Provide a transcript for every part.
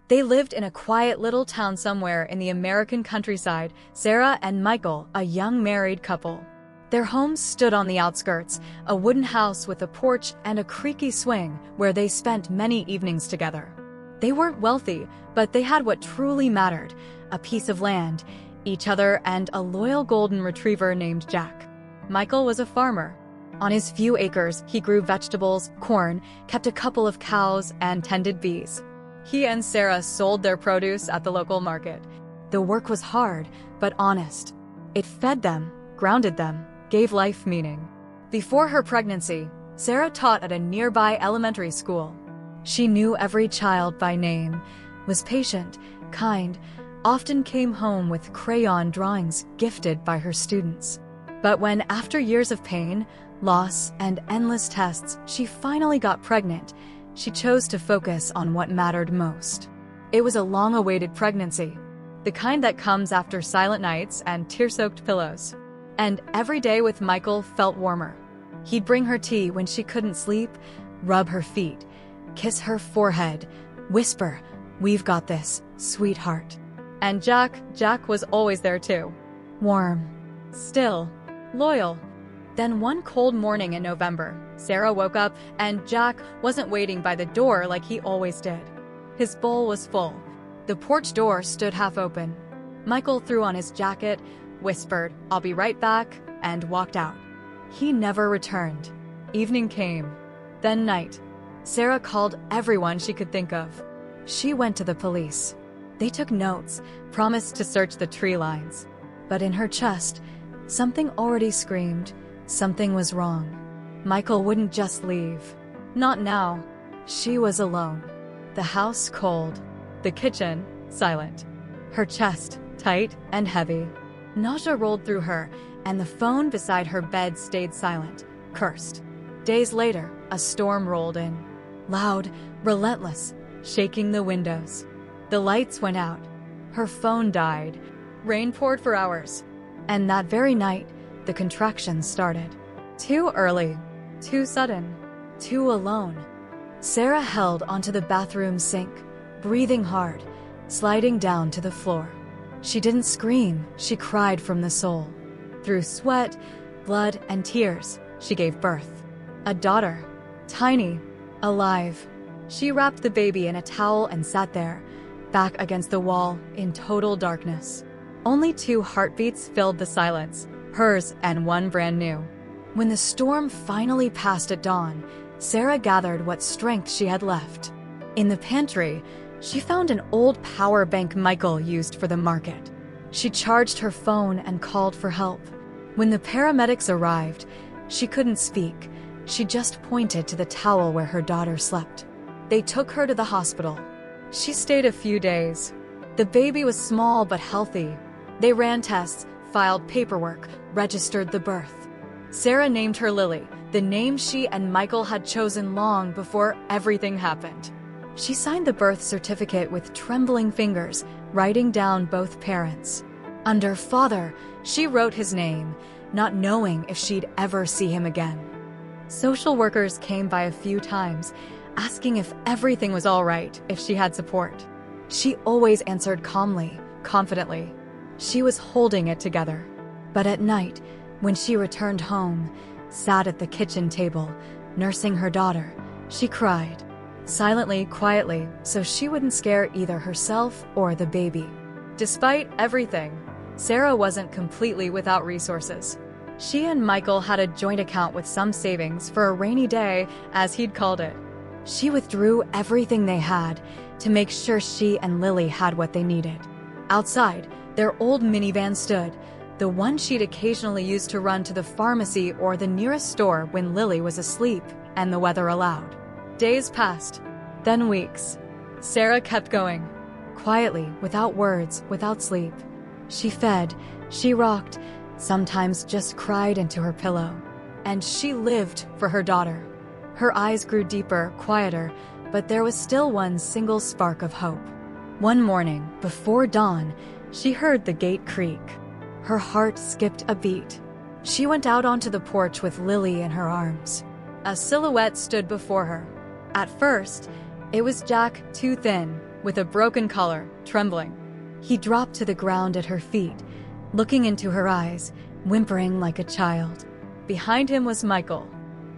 They lived in a quiet little town somewhere in the American countryside, Sarah and Michael, a young married couple. Their home stood on the outskirts, a wooden house with a porch and a creaky swing where they spent many evenings together. They weren't wealthy, but they had what truly mattered: a piece of land, each other, and a loyal golden retriever named Jack. Michael was a farmer. On his few acres, he grew vegetables, corn, kept a couple of cows, and tended bees. He and Sarah sold their produce at the local market. The work was hard, but honest. It fed them, grounded them, gave life meaning. Before her pregnancy, Sarah taught at a nearby elementary school. She knew every child by name, was patient, kind, often came home with crayon drawings gifted by her students. But when, after years of pain, loss, and endless tests, she finally got pregnant, she chose to focus on what mattered most. It was a long-awaited pregnancy, the kind that comes after silent nights and tear-soaked pillows. And every day with Michael felt warmer. He'd bring her tea when she couldn't sleep, rub her feet, kiss her forehead, whisper, "We've got this, sweetheart." And Jack was always there too. Warm, still, loyal. Then one cold morning in November, Sarah woke up and Jack wasn't waiting by the door like he always did. His bowl was full. The porch door stood half open. Michael threw on his jacket, whispered, "I'll be right back," and walked out. He never returned. Evening came. Then night. Sarah called everyone she could think of. She went to the police. They took notes, promised to search the tree lines. But in her chest, something already screamed. Something was wrong. Michael wouldn't just leave. Not now. She was alone. The house cold. The kitchen silent. Her chest tight and heavy. Nausea rolled through her, and the phone beside her bed stayed silent, cursed. Days later, a storm rolled in. Loud, relentless, shaking the windows. The lights went out. Her phone died. Rain poured for hours. And that very night, the contractions started. Too early, too sudden, too alone. Sarah held onto the bathroom sink, breathing hard, sliding down to the floor. She didn't scream, she cried from the soul. Through sweat, blood, and tears, she gave birth. A daughter, tiny, alive. She wrapped the baby in a towel and sat there, back against the wall, in total darkness. Only 2 heartbeats filled the silence, hers and one brand new. When the storm finally passed at dawn, Sarah gathered what strength she had left. In the pantry, she found an old power bank Michael used for the market. She charged her phone and called for help. When the paramedics arrived, she couldn't speak. She just pointed to the towel where her daughter slept. They took her to the hospital. She stayed a few days. The baby was small but healthy. They ran tests, filed paperwork, registered the birth. Sarah named her Lily, the name she and Michael had chosen long before everything happened. She signed the birth certificate with trembling fingers, writing down both parents. Under father, she wrote his name, not knowing if she'd ever see him again. Social workers came by a few times, asking if everything was all right, if she had support. She always answered calmly, confidently. She was holding it together. But at night, when she returned home, sat at the kitchen table, nursing her daughter, she cried. Silently, quietly, so she wouldn't scare either herself or the baby. Despite everything, Sarah wasn't completely without resources. She and Michael had a joint account with some savings for a rainy day, as he'd called it. She withdrew everything they had to make sure she and Lily had what they needed. Outside, their old minivan stood, the one she'd occasionally used to run to the pharmacy or the nearest store when Lily was asleep and the weather allowed. Days passed, then weeks. Sarah kept going, quietly, without words, without sleep. She fed, she rocked, sometimes just cried into her pillow. And she lived for her daughter. Her eyes grew deeper, quieter, but there was still one single spark of hope. One morning, before dawn, she heard the gate creak. Her heart skipped a beat. She went out onto the porch with Lily in her arms. A silhouette stood before her. At first, it was Jack, too thin, with a broken collar, trembling. He dropped to the ground at her feet, looking into her eyes, whimpering like a child. Behind him was Michael.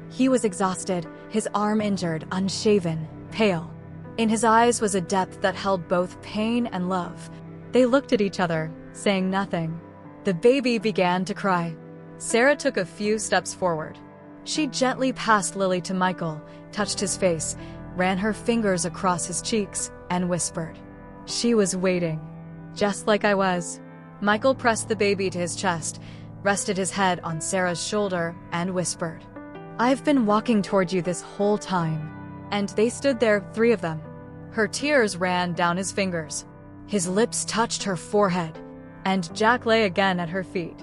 He was exhausted, his arm injured, unshaven, pale. In his eyes was a depth that held both pain and love. They looked at each other, saying nothing. The baby began to cry. Sarah took a few steps forward. She gently passed Lily to Michael, touched his face, ran her fingers across his cheeks, and whispered. She was waiting. Just like I was. Michael pressed the baby to his chest, rested his head on Sarah's shoulder, and whispered, I've been walking toward you this whole time. And they stood there, three of them. Her tears ran down his fingers. His lips touched her forehead, and Jack lay again at her feet.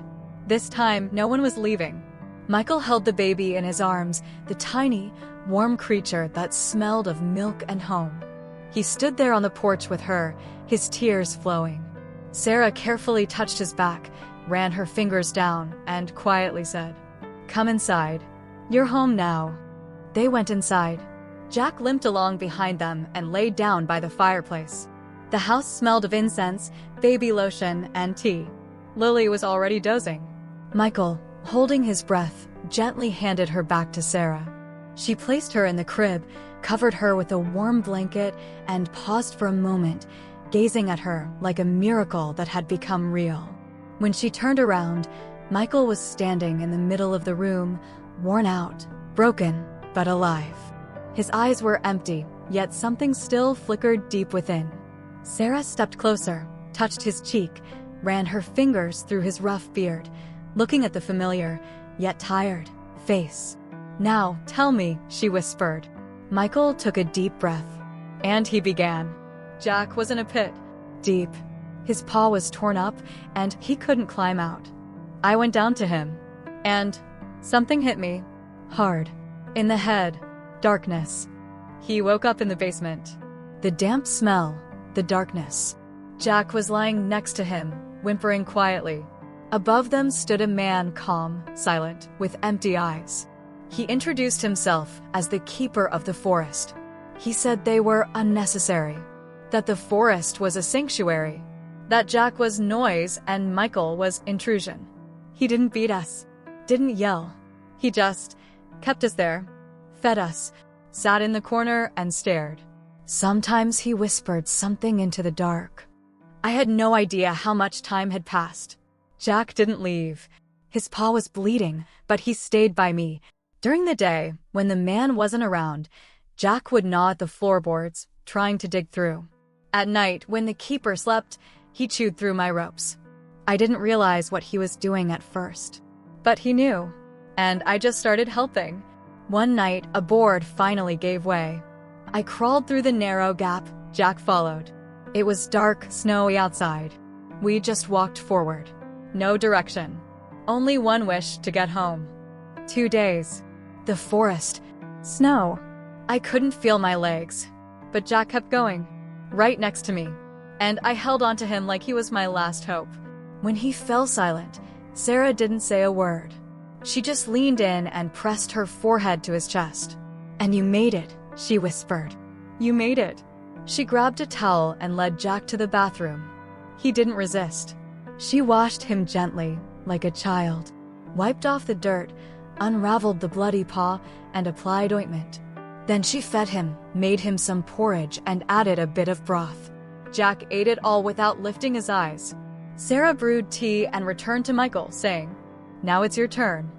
This time, no one was leaving. Michael held the baby in his arms, the tiny, warm creature that smelled of milk and home. He stood there on the porch with her, his tears flowing. Sarah carefully touched his back, ran her fingers down, and quietly said, Come inside. You're home now. They went inside. Jack limped along behind them and lay down by the fireplace. The house smelled of incense, baby lotion, and tea. Lily was already dozing. Michael, holding his breath, gently handed her back to Sarah. She placed her in the crib, covered her with a warm blanket, and paused for a moment, gazing at her like a miracle that had become real. When she turned around, Michael was standing in the middle of the room, worn out, broken, but alive. His eyes were empty, yet something still flickered deep within. Sarah stepped closer, touched his cheek, ran her fingers through his rough beard, looking at the familiar, yet tired, face. Now, tell me, she whispered. Michael took a deep breath. And he began. Jack was in a pit. Deep. His paw was torn up, and he couldn't climb out. I went down to him. And something hit me. Hard. In the head. Darkness. He woke up in the basement. The damp smell. The darkness. Jack was lying next to him, whimpering quietly. Above them stood a man, calm, silent, with empty eyes. He introduced himself as the keeper of the forest. He said they were unnecessary, that the forest was a sanctuary, that Jack was noise and Michael was intrusion. He didn't beat us, didn't yell. He just kept us there, fed us, sat in the corner and stared. Sometimes he whispered something into the dark. I had no idea how much time had passed. Jack didn't leave. His paw was bleeding, but he stayed by me. During the day, when the man wasn't around, Jack would gnaw at the floorboards, trying to dig through. At night, when the keeper slept, he chewed through my ropes. I didn't realize what he was doing at first. But he knew, and I just started helping. One night, a board finally gave way. I crawled through the narrow gap. Jack followed. It was dark, snowy outside. We just walked forward. No direction. Only one wish to get home. 2 days. The forest. Snow. I couldn't feel my legs. But Jack kept going. Right next to me. And I held on to him like he was my last hope. When he fell silent, Sarah didn't say a word. She just leaned in and pressed her forehead to his chest. And you made it, she whispered. You made it. She grabbed a towel and led Jack to the bathroom. He didn't resist. She washed him gently, like a child, wiped off the dirt, unraveled the bloody paw, and applied ointment. Then she fed him, made him some porridge, and added a bit of broth. Jack ate it all without lifting his eyes. Sarah brewed tea and returned to Michael, saying, Now it's your turn.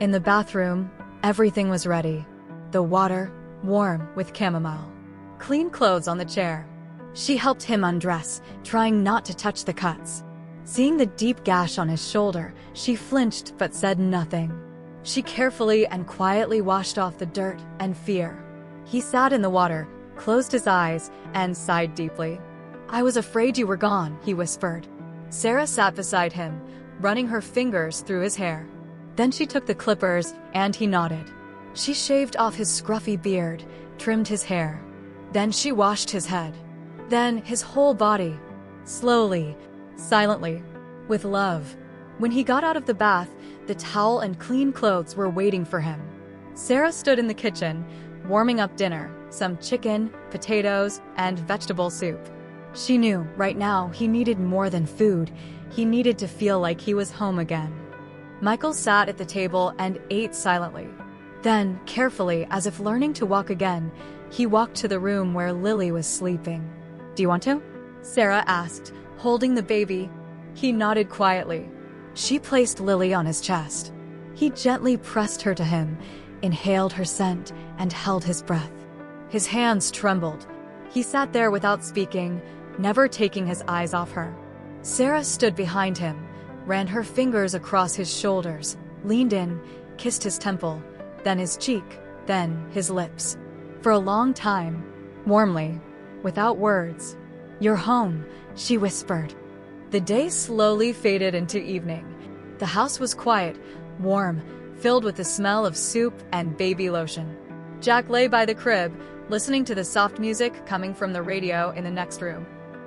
In the bathroom, everything was ready. The water, warm with chamomile. Clean clothes on the chair. She helped him undress, trying not to touch the cuts. Seeing the deep gash on his shoulder, she flinched but said nothing. She carefully and quietly washed off the dirt and fear. He sat in the water, closed his eyes, and sighed deeply. I was afraid you were gone, he whispered. Sarah sat beside him, running her fingers through his hair. Then she took the clippers, and he nodded. She shaved off his scruffy beard, trimmed his hair. Then she washed his head. Then his whole body. Slowly, silently, with love. When he got out of the bath, the towel and clean clothes were waiting for him. Sarah stood in the kitchen, warming up dinner, some chicken, potatoes, and vegetable soup. She knew right now he needed more than food. He needed to feel like he was home again. Michael sat at the table and ate silently. Then, carefully, as if learning to walk again, he walked to the room where Lily was sleeping. "Do you want to?" Sarah asked, holding the baby. He nodded quietly. She placed Lily on his chest. He gently pressed her to him, inhaled her scent, and held his breath. His hands trembled. He sat there without speaking, never taking his eyes off her. Sarah stood behind him, ran her fingers across his shoulders, leaned in, kissed his temple, then his cheek, then his lips. For a long time, warmly, without words. "You're home," she whispered. The day slowly faded into evening. The house was quiet, warm, filled with the smell of soup and baby lotion. Jack lay by the crib, listening to the soft music coming from the radio in the next room.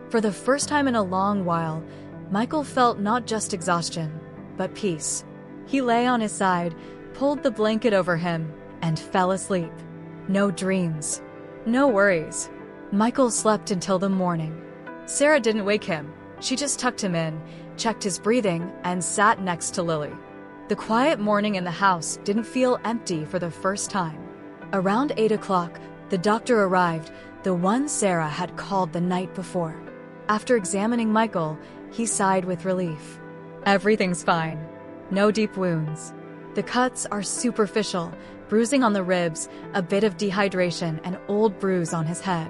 For the first time in a long while, Michael felt not just exhaustion, but peace. He lay on his side, pulled the blanket over him, and fell asleep. No dreams. No worries. Michael slept until the morning. Sarah didn't wake him. She just tucked him in, checked his breathing, and sat next to Lily. The quiet morning in the house didn't feel empty for the first time. Around 8 o'clock, the doctor arrived, the one Sarah had called the night before. After examining Michael, he sighed with relief. "Everything's fine. No deep wounds. The cuts are superficial, bruising on the ribs, a bit of dehydration, an old bruise on his head.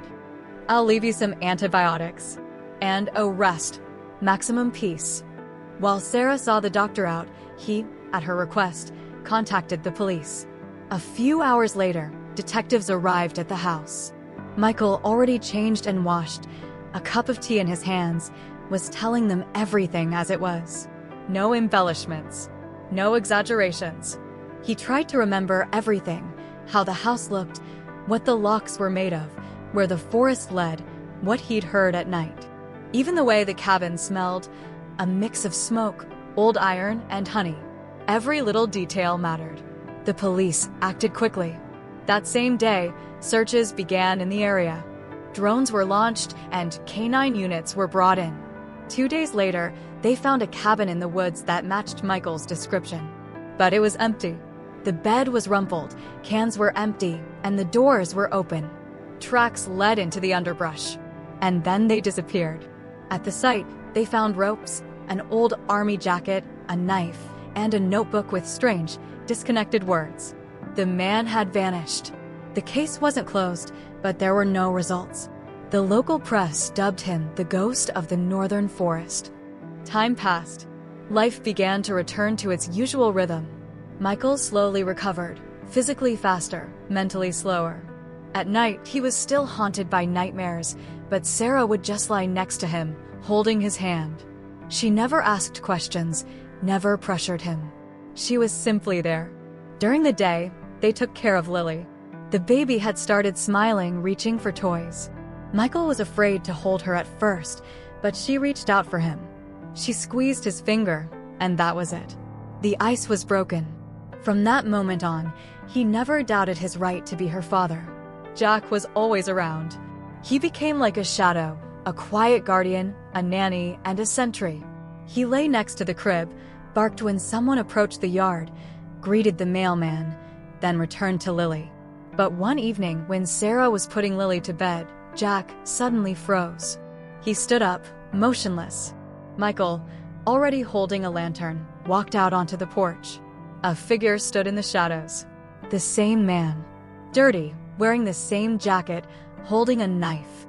I'll leave you some antibiotics. And rest. Maximum peace." While Sarah saw the doctor out, he, at her request, contacted the police. A few hours later, detectives arrived at the house. Michael, already changed and washed, a cup of tea in his hands, was telling them everything as it was. No embellishments. No exaggerations. He tried to remember everything, how the house looked, what the locks were made of, where the forest led, what he'd heard at night. Even the way the cabin smelled, a mix of smoke, old iron, and honey. Every little detail mattered. The police acted quickly. That same day, searches began in the area. Drones were launched and canine units were brought in. 2 days later, they found a cabin in the woods that matched Michael's description. But it was empty. The bed was rumpled, cans were empty, and the doors were open. Tracks led into the underbrush. And then they disappeared. At the site, they found ropes, an old army jacket, a knife, and a notebook with strange, disconnected words. The man had vanished. The case wasn't closed, but there were no results. The local press dubbed him the ghost of the northern forest. Time passed. Life began to return to its usual rhythm. Michael slowly recovered, physically faster, mentally slower. At night, he was still haunted by nightmares, but Sarah would just lie next to him, holding his hand. She never asked questions, never pressured him. She was simply there. During the day, they took care of Lily. The baby had started smiling, reaching for toys. Michael was afraid to hold her at first, but she reached out for him. She squeezed his finger, and that was it. The ice was broken. From that moment on, he never doubted his right to be her father. Jack was always around. He became like a shadow, a quiet guardian, a nanny, and a sentry. He lay next to the crib, barked when someone approached the yard, greeted the mailman, then returned to Lily. But one evening, when Sarah was putting Lily to bed, Jack suddenly froze. He stood up, motionless. Michael, already holding a lantern, walked out onto the porch. A figure stood in the shadows. The same man. Dirty, wearing the same jacket, holding a knife.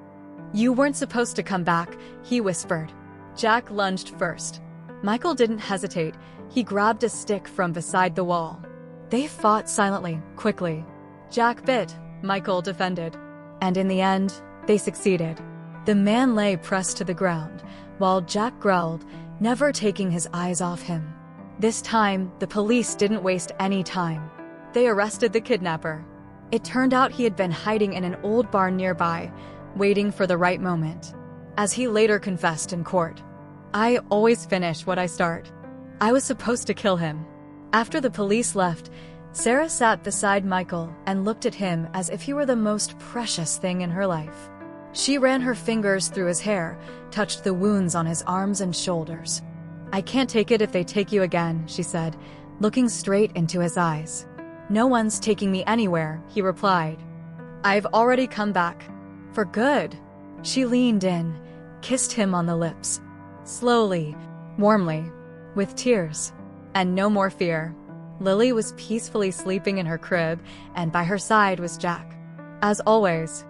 "You weren't supposed to come back," he whispered. Jack lunged first. Michael didn't hesitate. He grabbed a stick from beside the wall. They fought silently, quickly. Jack bit, Michael defended. And in the end, they succeeded. The man lay pressed to the ground, while Jack growled, never taking his eyes off him. This time, the police didn't waste any time. They arrested the kidnapper. It turned out he had been hiding in an old barn nearby, waiting for the right moment. As he later confessed in court, "I always finish what I start. I was supposed to kill him." After the police left, Sarah sat beside Michael and looked at him as if he were the most precious thing in her life. She ran her fingers through his hair, touched the wounds on his arms and shoulders. "I can't take it if they take you again," she said, looking straight into his eyes. "No one's taking me anywhere," he replied. "I've already come back. For good." She leaned in, kissed him on the lips. Slowly, warmly, with tears. And no more fear. Lily was peacefully sleeping in her crib, and by her side was Jack. As always,